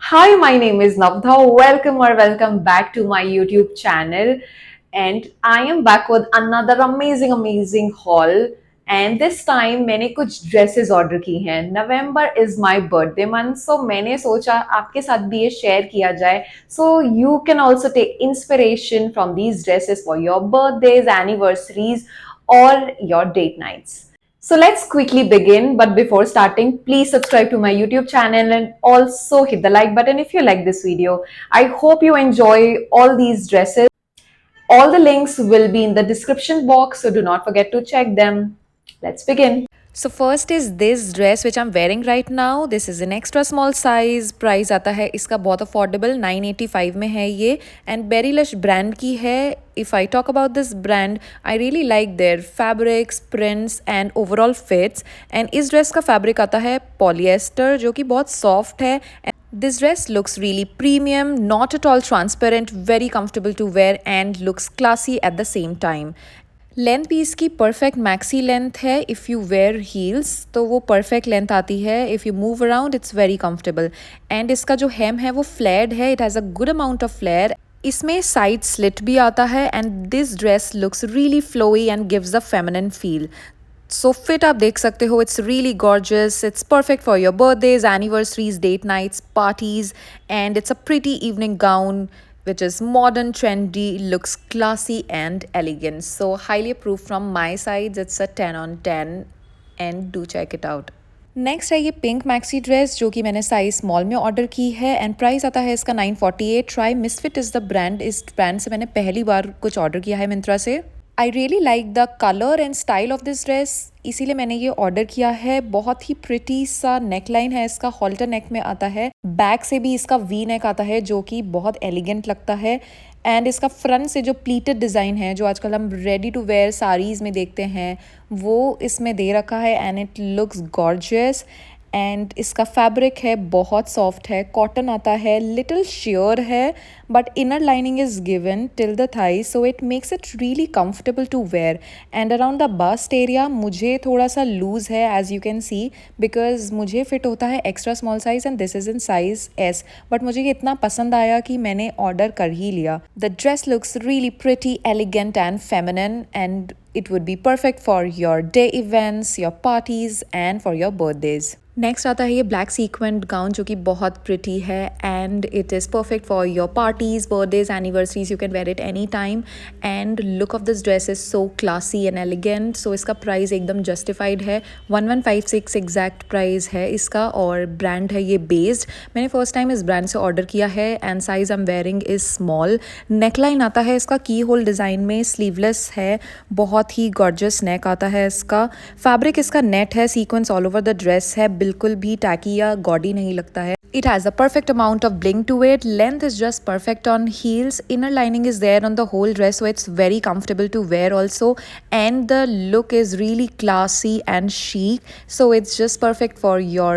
Hi, my name is Navdha. Welcome back to my YouTube channel. And I am back with another amazing haul. And this time मैंने कुछ dresses order की हैं. November is my birthday month, so मैंने सोचा आपके साथ भी ये शेयर किया जाए. So you can also take inspiration from these dresses for your birthdays, anniversaries और your date nights. So let's quickly begin. But before starting, please subscribe to my YouTube channel and also hit the like button if you like this video. I hope you enjoy all these dresses. All the links will be in the description box, so do not forget to check them. Let's begin. So first is this dress which I'm wearing right now. This is an extra small size. Price आता है इसका बहुत affordable, 985 में है ये and Berrylush brand की है. If I talk about this brand, I really like their fabrics, prints and overall fits. And इस dress का fabric आता है polyester जो कि बहुत soft है. This dress looks really premium, not at all transparent, very comfortable to wear and looks classy at the same time. Length भी इसकी परफेक्ट मैक्सी लेंथ है. इफ़ यू वेयर हील्स तो वो परफेक्ट लेंथ आती है. If you move around it's very comfortable. And इसका जो hem है वो फ्लेयर्ड है. It has a good amount of flare. इसमें साइड स्लिट भी आता है and this dress looks really flowy and gives a feminine feel. So fit आप देख सकते हो. It's really gorgeous. It's perfect for your birthdays, anniversaries, date nights, parties and it's a pretty evening gown which is modern, trendy, looks classy and elegant. So highly approved from my side. It's a 10 on 10 and do check it out. Next है ये pink maxi dress जो कि मैंने size small में order की है and price आता है इसका 948. Try misfit is the brand. इस ब्रांड से मैंने पहली बार कुछ ऑर्डर किया है मिंत्रा से. I really like the colour and style of this dress, इसीलिए मैंने ये ऑर्डर किया है. बहुत ही प्रिटी सा नेक लाइन है इसका. हॉल्टर नेक में आता है. बैक से भी इसका वी नेक आता है जो कि बहुत एलिगेंट लगता है. एंड इसका फ्रंट से जो प्लीटेड डिज़ाइन है जो आजकल हम रेडी टू वेयर साड़ीज़ में देखते हैं वो इसमें दे रखा है and it looks gorgeous. And इसका फैब्रिक है बहुत सॉफ्ट है. कॉटन आता है. लिटिल श्योर है but inner lining is given till the thigh so it makes it really comfortable to wear. And around the bust area मुझे थोड़ा सा लूज़ है as you can see because मुझे fit होता है extra small size and this is in size S. But मुझे ये इतना पसंद आया कि मैंने ऑर्डर कर ही लिया. The dress looks really pretty, elegant and feminine and it would be perfect for your day events, your parties and for your birthdays. Next आता है ये ब्लैक सीक्वेंट गाउन जो कि बहुत प्रिटी है and it is perfect for your parties, birthdays, anniversaries. You can wear it any time and look of this dress is so classy and elegant. So इसका price एकदम justified है. 1156 exact price है इसका और brand है ये based. मैंने first time इस ब्रांड से ऑर्डर किया है and size I am wearing is small. Neckline आता है इसका की होल डिज़ाइन में. स्लीवलेस है. बहुत ही गॉर्जियस नेक आता है इसका. फैब्रिक इसका नेट है. Sequence all over the dress है. बिल्कुल भी टैकी या गॉडी नहीं लगता है. It has a perfect amount of bling to it. Length is just perfect on heels. Inner lining is there on the whole dress, so it's very comfortable to wear also. And the look is really classy and chic. So it's just perfect for your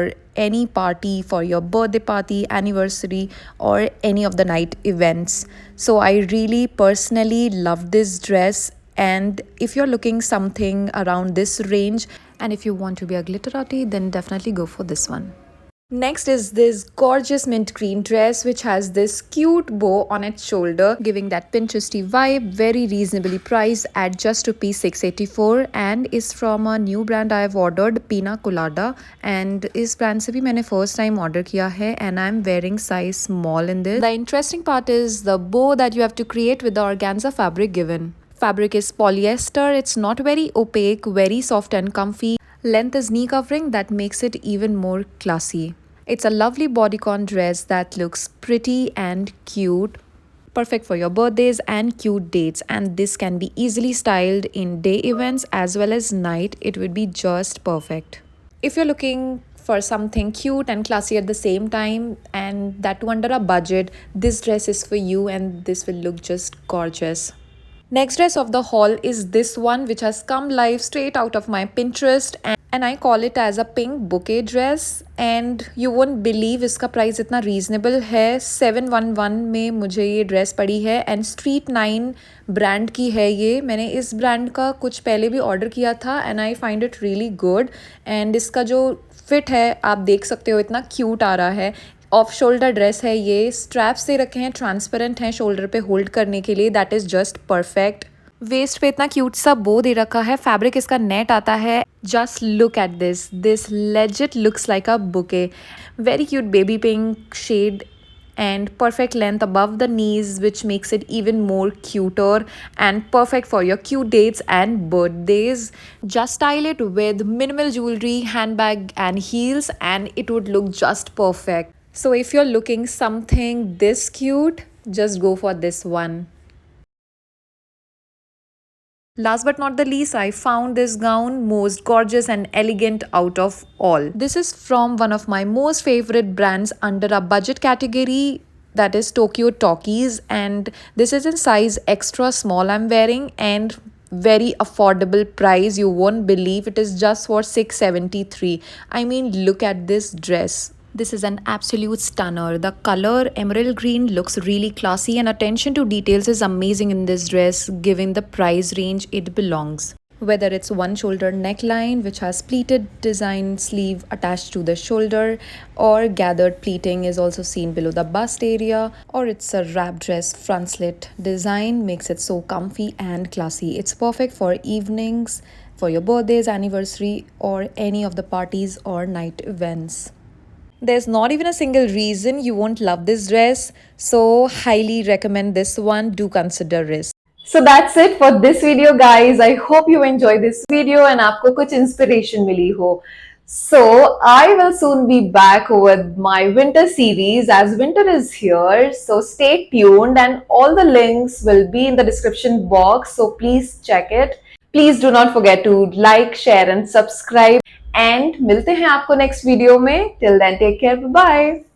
any party, for your birthday party, anniversary, or any of the night events. So I really personally love this dress. And if you're looking something around this range, and if you want to be a glitterati, then definitely go for this one. Next is this gorgeous mint green dress which has this cute bow on its shoulder giving that Pinteresty vibe. Very reasonably priced at just rupees 684 and is from a new brand I have ordered, Pina Colada. And इस brand से भी मैंने first time order किया है and I am wearing size small in this. The interesting part is the bow that you have to create with the organza fabric given. Fabric is polyester. It's not very opaque, very soft and comfy. Length is knee covering that makes it even more classy. It's a lovely bodycon dress that looks pretty and cute. Perfect for your birthdays and cute dates, and this can be easily styled in day events as well as night. It would be just perfect. If you're looking for something cute and classy at the same time and that too under a budget, this dress is for you and this will look just gorgeous. Next dress of the haul is this one which has come live straight out of my Pinterest and I call it as a pink bouquet dress and you won't believe इसका price इतना reasonable है. 711 में मुझे ये dress पड़ी है and street 9 brand की है ये. मैंने इस ब्रांड का कुछ पहले भी ऑर्डर किया था and I find it really good. And इसका जो फिट है आप देख सकते हो इतना क्यूट आ रहा है. ऑफ शोल्डर ड्रेस है ये, स्ट्रैप्स दे रखे हैं, ट्रांसपेरेंट हैं शोल्डर पे होल्ड करने के लिए, that is just perfect. Waist पे इतना क्यूट सा बो दे रखा है, फैब्रिक इसका नेट आता है। Just look at this legit looks like a bouquet. Very cute baby pink shade and perfect length above the knees, which makes it even more cuter and perfect for your cute dates and birthdays. Just style it with minimal jewelry, handbag and heels and it would look just perfect. So if you're looking something this cute, just go for this one. Last but not the least, I found this gown most gorgeous and elegant out of all. This is from one of my most favorite brands under a budget category, that is Tokyo Talkies, and this is in size extra small I'm wearing and very affordable price. You won't believe it is just for 673. I mean, look at this dress. This is an absolute stunner. The color emerald green looks really classy and attention to details is amazing in this dress given the price range it belongs. Whether it's one shoulder neckline which has pleated design sleeve attached to the shoulder, or gathered pleating is also seen below the bust area, or it's a wrap dress front slit design makes it so comfy and classy. It's perfect for evenings, for your birthdays, anniversary, or any of the parties or night events. There's not even a single reason you won't love this dress, so highly recommend this one. Do consider it. So that's it for this video, guys. I hope you enjoyed this video and आपको कुछ inspiration मिली हो. So I will soon be back with my winter series as winter is here. So stay tuned and all the links will be in the description box. So please check it. Please do not forget to like, share and subscribe. And मिलते हैं आपको next video में. Till then, take care. Bye.